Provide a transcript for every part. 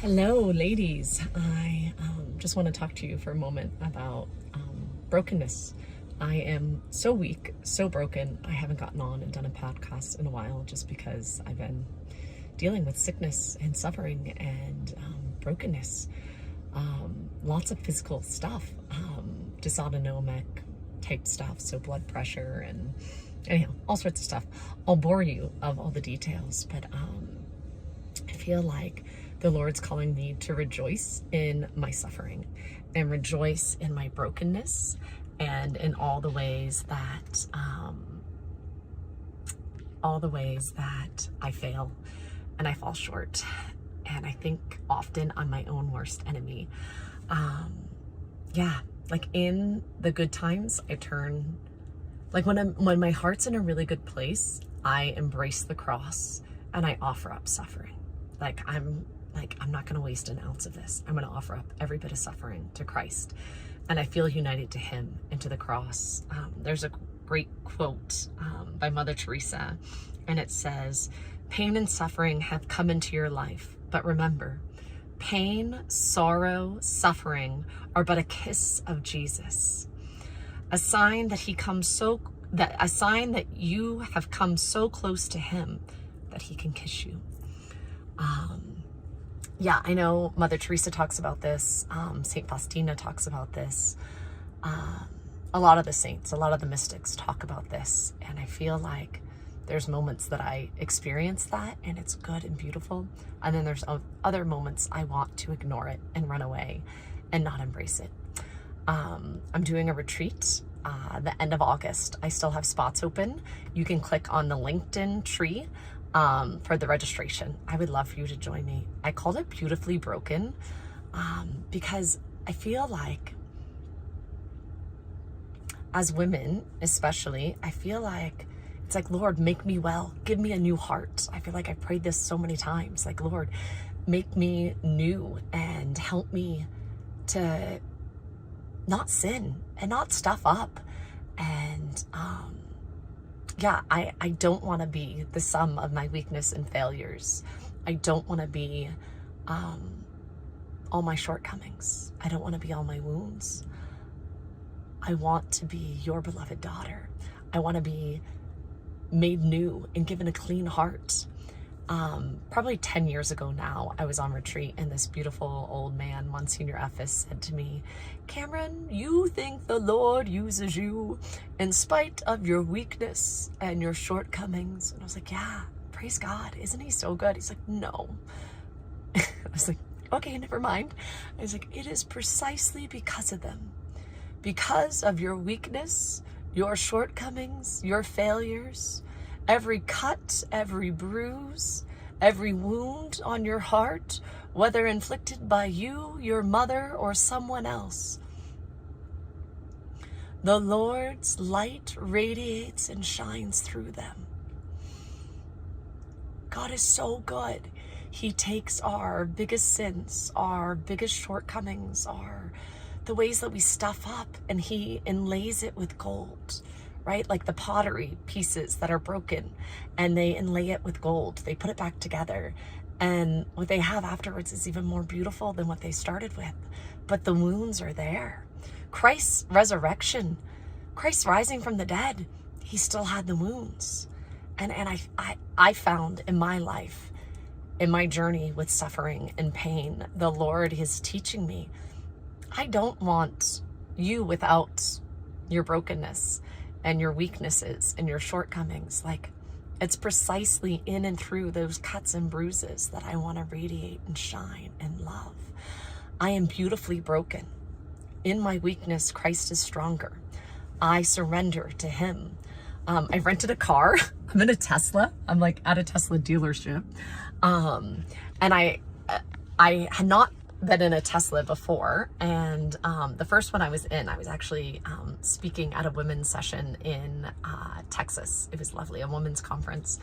Hello, ladies. I just want to talk to you for a moment about brokenness. I am so weak, so broken. I haven't gotten on and done a podcast in a while just because I've been dealing with sickness and suffering and brokenness. Lots of physical stuff, dysautonomic type stuff, so blood pressure and anyhow, all sorts of stuff. I'll bore you of all the details, but I feel like the Lord's calling me to rejoice in my suffering and rejoice in my brokenness and in all the ways that I fail and I fall short. And I think often I'm my own worst enemy. Like in the good times, I turn, like when my heart's in a really good place, I embrace the cross and I offer up suffering. I'm not going to waste an ounce of this. I'm going to offer up every bit of suffering to Christ. And I feel united to him and to the cross. There's a great quote by Mother Teresa, and it says, "Pain and suffering have come into your life, but remember, pain, sorrow, suffering are but a kiss of Jesus. A sign that you have come so close to him that he can kiss you." I know Mother Teresa talks about this. Saint Faustina talks about this. A lot of the saints, a lot of the mystics talk about this. And I feel like there's moments that I experience that and it's good and beautiful. And then there's other moments I want to ignore it and run away and not embrace it. I'm doing a retreat the end of August. I still have spots open. You can click on the LinkedIn tree for the registration. I would love for you to join me. I called it Beautifully Broken because I feel like as women, especially, I feel like it's like, Lord, make me well. Give me a new heart. I feel like I prayed this so many times. Like, Lord, make me new and help me to not sin and not stuff up. And I don't want to be the sum of my weakness and failures. I don't want to be all my shortcomings. I don't want to be all my wounds. I want to be your beloved daughter. I want to be made new and given a clean heart. Probably 10 years ago now, I was on retreat and this beautiful old man, Monsignor Ephes, said to me, "Cameron, you think the Lord uses you in spite of your weakness and your shortcomings?" And I was like, "Yeah, praise God. Isn't he so good?" He's like, "No." I was like, "Okay, never mind." I was like, "It is precisely because of them. Because of your weakness, your shortcomings, your failures, every cut, every bruise, every wound on your heart, whether inflicted by you, your mother, or someone else, the Lord's light radiates and shines through them." God is so good. He takes our biggest sins, our biggest shortcomings, the ways that we stuff up, and he inlays it with gold, right? Like the pottery pieces that are broken, and they inlay it with gold. They put it back together, and what they have afterwards is even more beautiful than what they started with. But the wounds are there. Christ's resurrection, Christ rising from the dead, he still had the wounds. And I found in my life, in my journey with suffering and pain, the Lord is teaching me, I don't want you without your brokenness and your weaknesses and your shortcomings. Like, it's precisely in and through those cuts and bruises that I want to radiate and shine and love. I am beautifully broken. In my weakness, Christ is stronger. I surrender to him. I rented a car. I'm in a Tesla. I'm like at a Tesla dealership. And I had not been in a Tesla before, and the first one I was in, I was actually speaking at a women's session in Texas. It was lovely, a women's conference,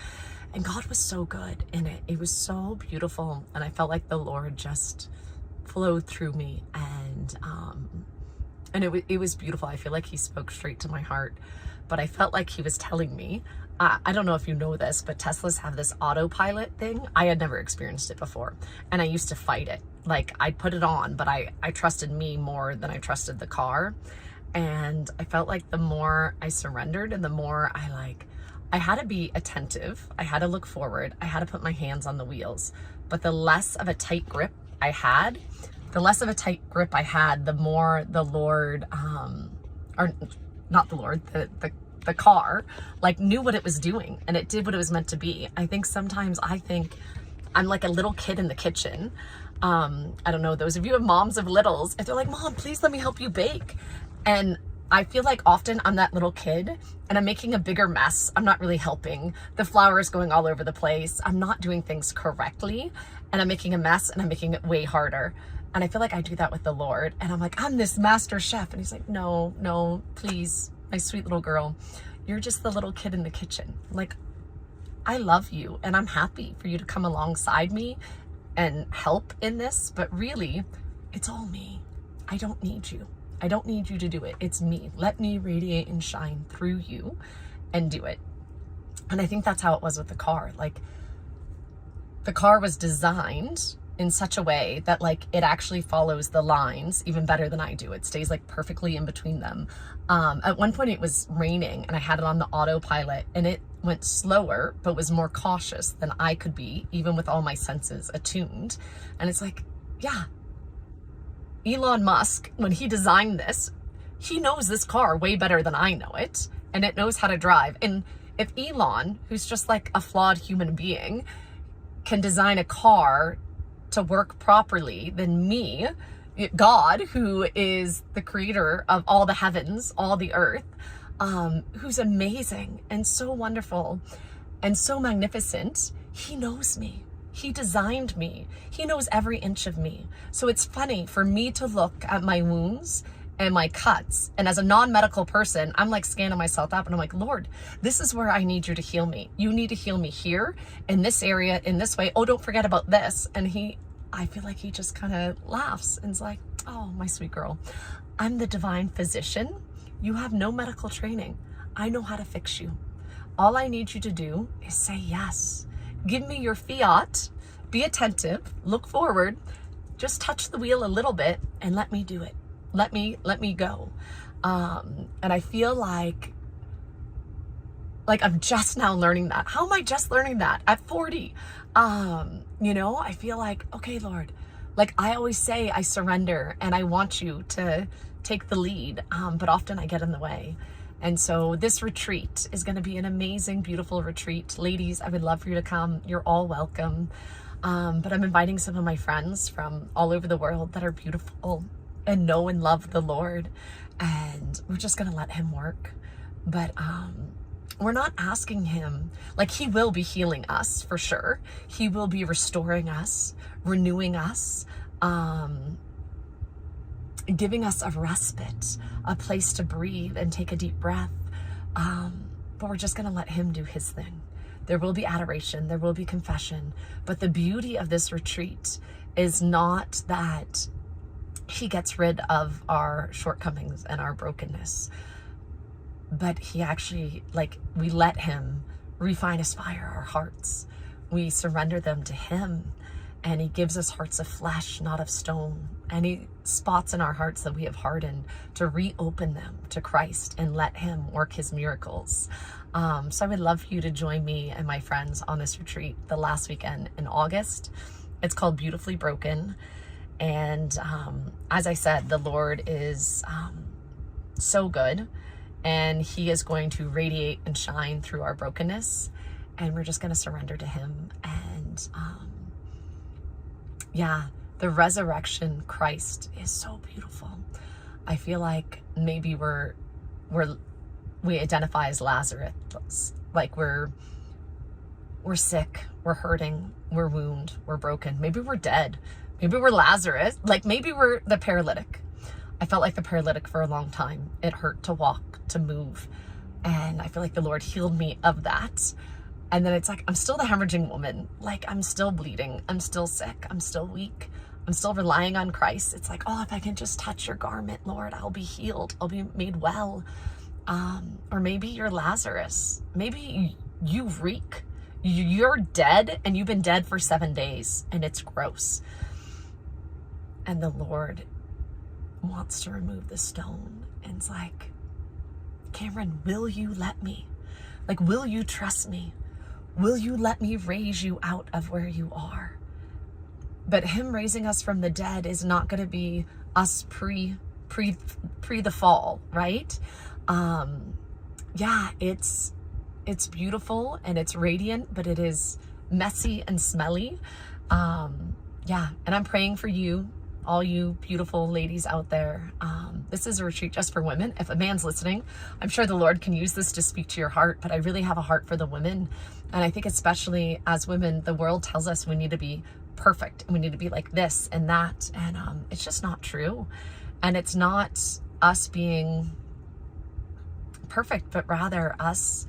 and God was so good in it. It was so beautiful, and I felt like the Lord just flowed through me, and it was beautiful. I feel like he spoke straight to my heart. but I felt like he was telling me, I don't know if you know this, but Teslas have this autopilot thing. I had never experienced it before, and I used to fight it. Like, I'd put it on, but I trusted me more than I trusted the car. And I felt like the more I surrendered and the more I had to be attentive. I had to look forward. I had to put my hands on the wheels. But the less of a tight grip I had, the more the Lord, or not the Lord, the car, like, knew what it was doing, and it did what it was meant to be. I think sometimes I'm like a little kid in the kitchen. I don't know, those of you who have moms of littles, if they're like, Mom, please let me help you bake. And I feel like often I'm that little kid and I'm making a bigger mess. I'm not really helping. The flour is going all over the place. I'm not doing things correctly, and I'm making a mess, and I'm making it way harder. And I feel like I do that with the Lord. And I'm like, I'm this master chef. And he's like, no, please, my sweet little girl, you're just the little kid in the kitchen. Like, I love you, and I'm happy for you to come alongside me and help in this. But really, it's all me. I don't need you. I don't need you to do it. It's me. Let me radiate and shine through you and do it. And I think that's how it was with the car. Like, the car was designed in such a way that, like, it actually follows the lines even better than I do. It stays like perfectly in between them. At one point it was raining and I had it on the autopilot, and it went slower but was more cautious than I could be, even with all my senses attuned. And it's like, yeah, Elon Musk, when he designed this, he knows this car way better than I know it, and it knows how to drive. And if Elon, who's just like a flawed human being, can design a car to work properly, then me, God, who is the creator of all the heavens, all the earth, who's amazing and so wonderful and so magnificent, he knows me. He designed me. He knows every inch of me. So it's funny for me to look at my wounds and my cuts, and as a non-medical person, I'm like scanning myself up, and I'm like, Lord, this is where I need you to heal me. You need to heal me here, in this area, in this way. Oh, don't forget about this. And I feel like he just kind of laughs and is like, oh, my sweet girl, I'm the divine physician. You have no medical training. I know how to fix you. All I need you to do is say yes. Give me your fiat, be attentive, look forward, just touch the wheel a little bit, and let me do it. Let me go. And I feel like I'm just now learning that. How am I just learning that at 40? I feel like, okay, Lord, like I always say, I surrender and I want you to take the lead. But often I get in the way. And so this retreat is going to be an amazing, beautiful retreat. Ladies, I would love for you to come. You're all welcome. But I'm inviting some of my friends from all over the world that are beautiful and know and love the Lord. And we're just going to let him work. But we're not asking him, like, he will be healing us for sure. He will be restoring us, renewing us, giving us a respite, a place to breathe and take a deep breath. But we're just going to let him do his thing. There will be adoration, there will be confession. But the beauty of this retreat is not that he gets rid of our shortcomings and our brokenness, but he actually, we let him refine, aspire our hearts. We surrender them to him, and he gives us hearts of flesh, not of stone. Any spots in our hearts that we have hardened, to reopen them to Christ and let him work his miracles. So I would love for you to join me and my friends on this retreat the last weekend in August. It's called Beautifully Broken. And as I said, the Lord is so good, and he is going to radiate and shine through our brokenness, and we're just going to surrender to him. And the resurrection Christ is so beautiful. I feel like maybe we identify as Lazarus, like we're sick, we're hurting, we're wounded, we're broken. Maybe we're dead. Maybe we're Lazarus. Like, maybe we're the paralytic. I felt like the paralytic for a long time. It hurt to walk, to move. And I feel like the Lord healed me of that. And then it's like, I'm still the hemorrhaging woman. Like, I'm still bleeding. I'm still sick. I'm still weak. I'm still relying on Christ. It's like, oh, if I can just touch your garment, Lord, I'll be healed. I'll be made well. Or maybe you're Lazarus. Maybe you reek. You're dead, and you've been dead for 7 days, and it's gross. And the Lord wants to remove the stone. And it's like, Cameron, will you let me? Like, will you trust me? Will you let me raise you out of where you are? But him raising us from the dead is not going to be us pre the fall, right? Yeah, it's beautiful and it's radiant, but it is messy and smelly. Yeah, and I'm praying for you, all you beautiful ladies out there. This is a retreat just for women. If a man's listening, I'm sure the Lord can use this to speak to your heart, but I really have a heart for the women. And I think especially as women, the world tells us we need to be perfect and we need to be like this and that. And it's just not true. And it's not us being perfect, but rather us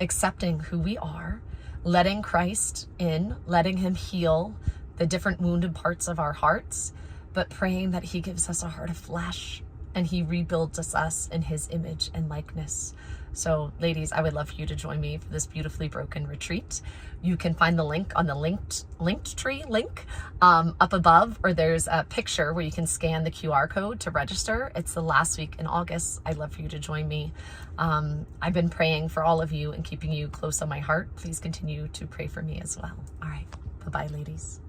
accepting who we are, letting Christ in, letting him heal the different wounded parts of our hearts, but praying that he gives us a heart of flesh and he rebuilds us in his image and likeness. So ladies, I would love for you to join me for this beautifully broken retreat. You can find the link on the Linktree link up above, or there's a picture where you can scan the QR code to register. It's the last week in August. I'd love for you to join me. I've been praying for all of you and keeping you close on my heart. Please continue to pray for me as well. All right. Bye-bye, ladies.